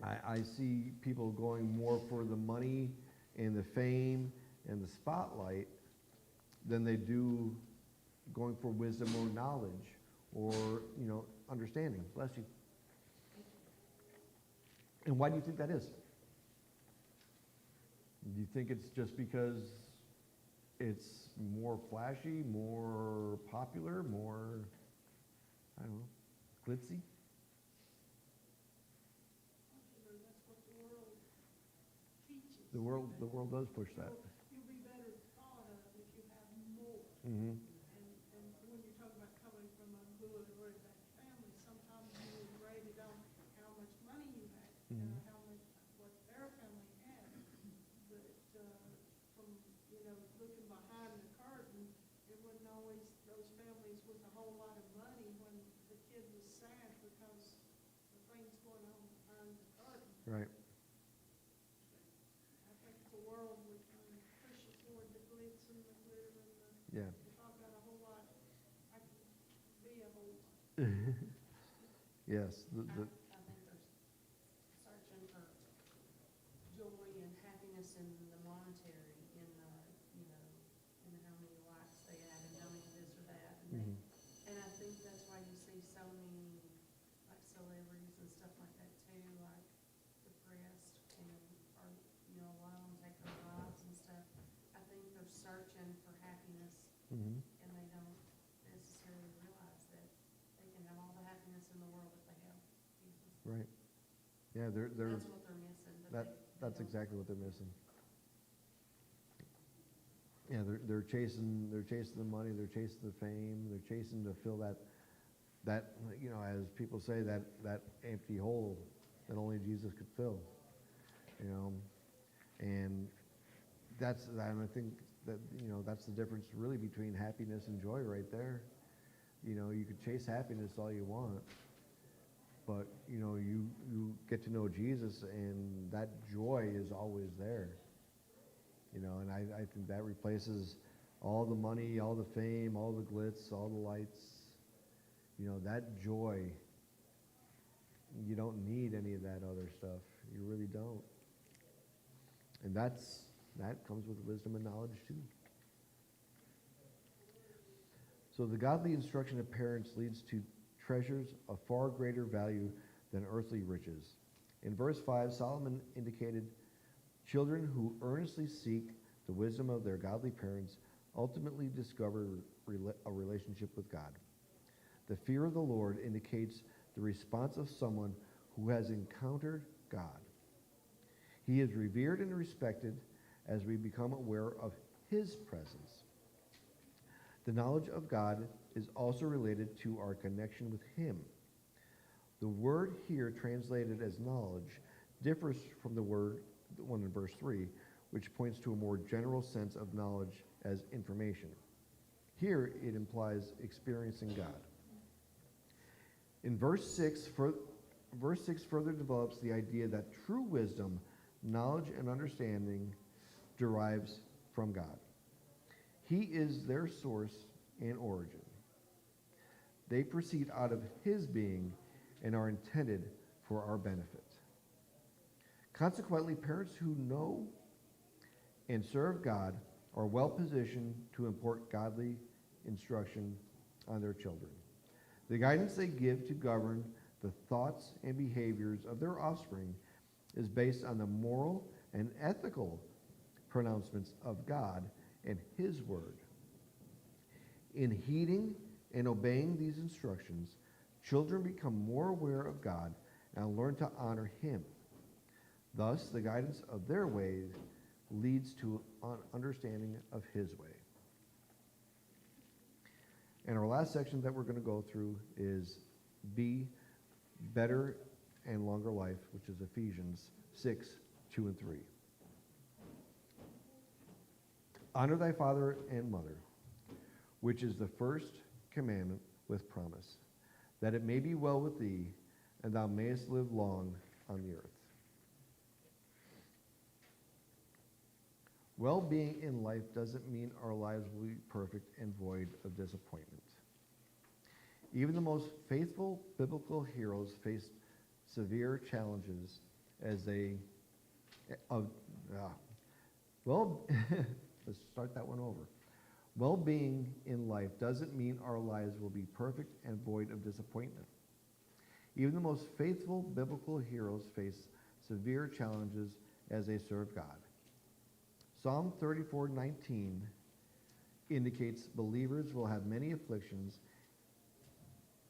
I see people going more for the money and the fame and the spotlight than they do going for wisdom or knowledge or, understanding. Bless you. And why do you think that is? Do you think it's just because it's more flashy, more popular, more, I don't know, glitzy? That's what the world teaches. The world does push that. You'll be better thought of if you have more. Mm-hmm. And when you talk about coming from a good or a bad family, sometimes you rate it on how much money you had, Mhm. what their family had. But from, looking behind the curtain, it wasn't always those families with a whole lot of money when the kid was sad because the things going on behind the curtain. Right. I think the world would push it toward the glitz and the glitter and the, Yeah. if I've got a whole lot, I can be a whole lot. Yes. I think there's searching for joy and happiness in the monetary, in the, in how many likes they add and how many this or that. Mhm. And I think that's why you see so many, like, celebrities and stuff like that too, like depressed and, or, a lot of them take their lives and stuff. I think they're searching for happiness Mhm. and they don't necessarily realize that they can have all the happiness in the world if they have Jesus. Right. Yeah, they're That's what they're missing, but that's they don't. exactly what they're missing. Yeah, they're chasing the money, they're chasing the fame, they're chasing to fill that as people say, that empty hole that only Jesus could fill. And I think that that's the difference really between happiness and joy right there. You could chase happiness all you want, but you get to know Jesus and that joy is always there. And I think that replaces all the money, all the fame, all the glitz, all the lights. That joy, you don't need any of that other stuff. You really don't. And that comes with wisdom and knowledge too. So the godly instruction of parents leads to treasures of far greater value than earthly riches. In verse 5, Solomon indicated children who earnestly seek the wisdom of their godly parents ultimately discover a relationship with God. The fear of the Lord indicates the response of someone who has encountered God. He is revered and respected as we become aware of his presence. The knowledge of God is also related to our connection with him. The word here translated as knowledge differs from the one in verse 3, which points to a more general sense of knowledge as information. Here it implies experiencing God. In verse 6 further develops the idea that true wisdom, knowledge, and understanding derives from God. He is their source and origin. They proceed out of his being and are intended for our benefit. Consequently, parents who know and serve God are well positioned to impart godly instruction on their children. The guidance they give to govern the thoughts and behaviors of their offspring is based on the moral and ethical pronouncements of God and His Word. In heeding and obeying these instructions, children become more aware of God and learn to honor Him. Thus, the guidance of their ways leads to an understanding of His way. And our last section that we're going to go through is B, better and longer life, which is Ephesians 6, 2 and 3. Honor thy father and mother, which is the first commandment with promise, that it may be well with thee, and thou mayest live long on the earth. Well-being in life doesn't mean our lives will be perfect and void of disappointment. Even the most faithful biblical heroes faced severe challenges as they, let's start that one over. Well-being in life doesn't mean our lives will be perfect and void of disappointment. Even the most faithful biblical heroes face severe challenges as they serve God. Psalm 34:19 indicates believers will have many afflictions,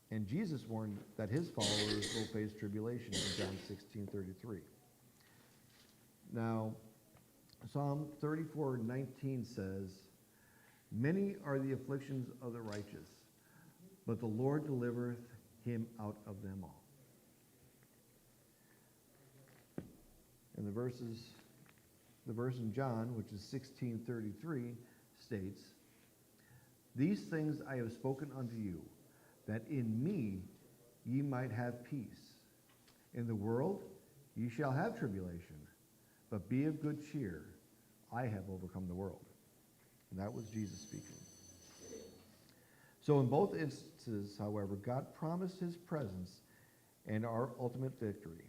and Jesus warned that his followers will face tribulation in John 16:33. Now, Psalm 34:19 says, "Many are the afflictions of the righteous, but the Lord delivereth him out of them all." And the verse in John, which is 16:33, states, "These things I have spoken unto you, that in me ye might have peace. In the world ye shall have tribulation, but be of good cheer. I have overcome the world." And that was Jesus speaking. So in both instances, however, God promised his presence and our ultimate victory.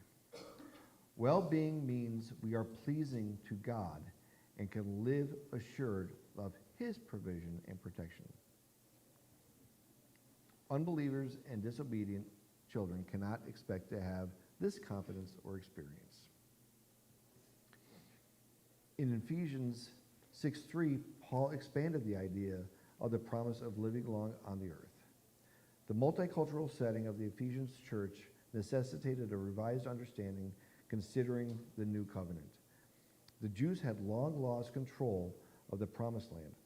Well-being means we are pleasing to God and can live assured of his provision and protection. Unbelievers and disobedient children cannot expect to have this confidence or experience. In Ephesians 6:3, Paul expanded the idea of the promise of living long on the earth. The multicultural setting of the Ephesians church necessitated a revised understanding considering the new covenant. The Jews had long lost control of the promised land.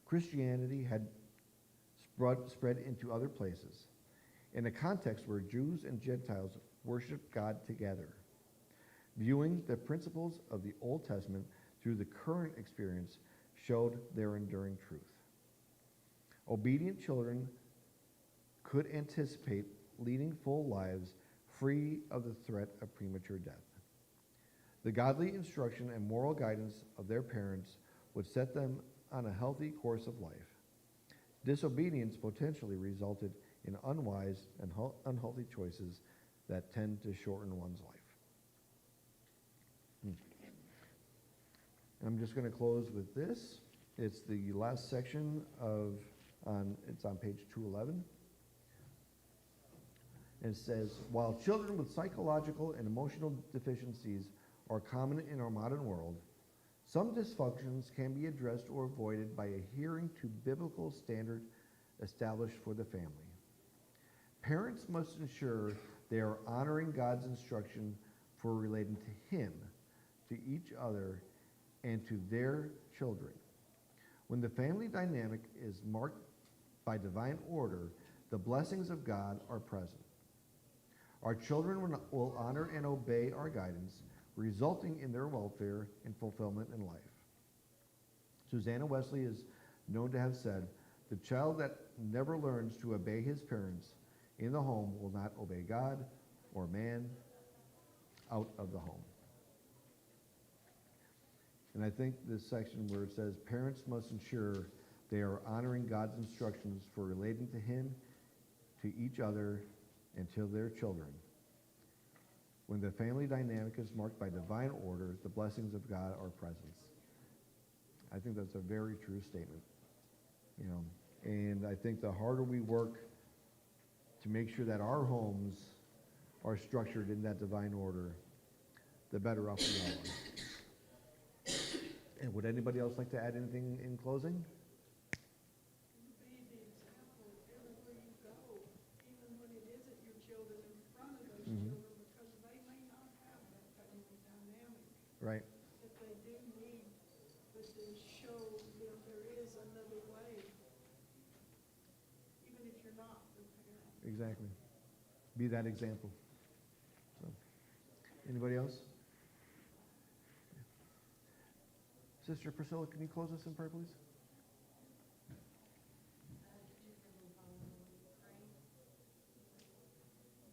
Christianity had spread into other places, in a context where Jews and Gentiles worshiped God together. Viewing the principles of the Old Testament through the current experience showed their enduring truth. Obedient children could anticipate leading full lives free of the threat of premature death. The godly instruction and moral guidance of their parents would set them on a healthy course of life. Disobedience potentially resulted in unwise and unhealthy choices that tend to shorten one's life. I'm just going to close with this. It's the last section it's on page 211. And it says, while children with psychological and emotional deficiencies are common in our modern world, some dysfunctions can be addressed or avoided by adhering to biblical standard established for the family. Parents must ensure they are honoring God's instruction for relating to Him, to each other, and to their children. When the family dynamic is marked by divine order, the blessings of God are present. Our children will honor and obey our guidance, resulting in their welfare and fulfillment in life. Susanna Wesley is known to have said, "The child that never learns to obey his parents in the home will not obey God or man out of the home." And I think this section where it says, parents must ensure they are honoring God's instructions for relating to Him, to each other, and to their children. When the family dynamic is marked by divine order, the blessings of God are present. I think that's a very true statement. You know, and I think the harder we work to make sure that our homes are structured in that divine order, the better off we are. And would anybody else like to add anything in closing? Be the example everywhere you go, even when it isn't your children, in front of those Mhm. children, because they may not have that family dynamic Right. that they do need, but to show them there is another way, even if you're not the parent. Exactly. Be that example. So, anybody else? Sister Priscilla, can you close us in prayer, please? Dear Heavenly Father, Lord, we pray you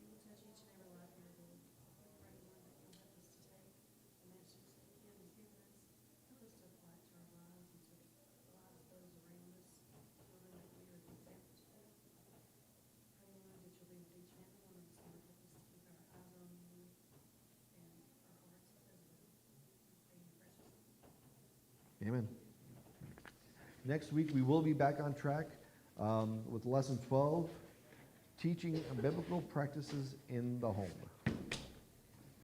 will touch each and every life here, Lord. We pray, Lord, that you'll help us to take the messages that Kim has given us, help us to apply it to our lives and to the lives of those around us, children that we are an example to. Pray, Lord, that you'll be with each and every one of us, Lord. Help us to keep our eyes on you and our hearts as well. We pray in your precious name. Amen. Next week, we will be back on track with lesson 12, teaching biblical practices in the home.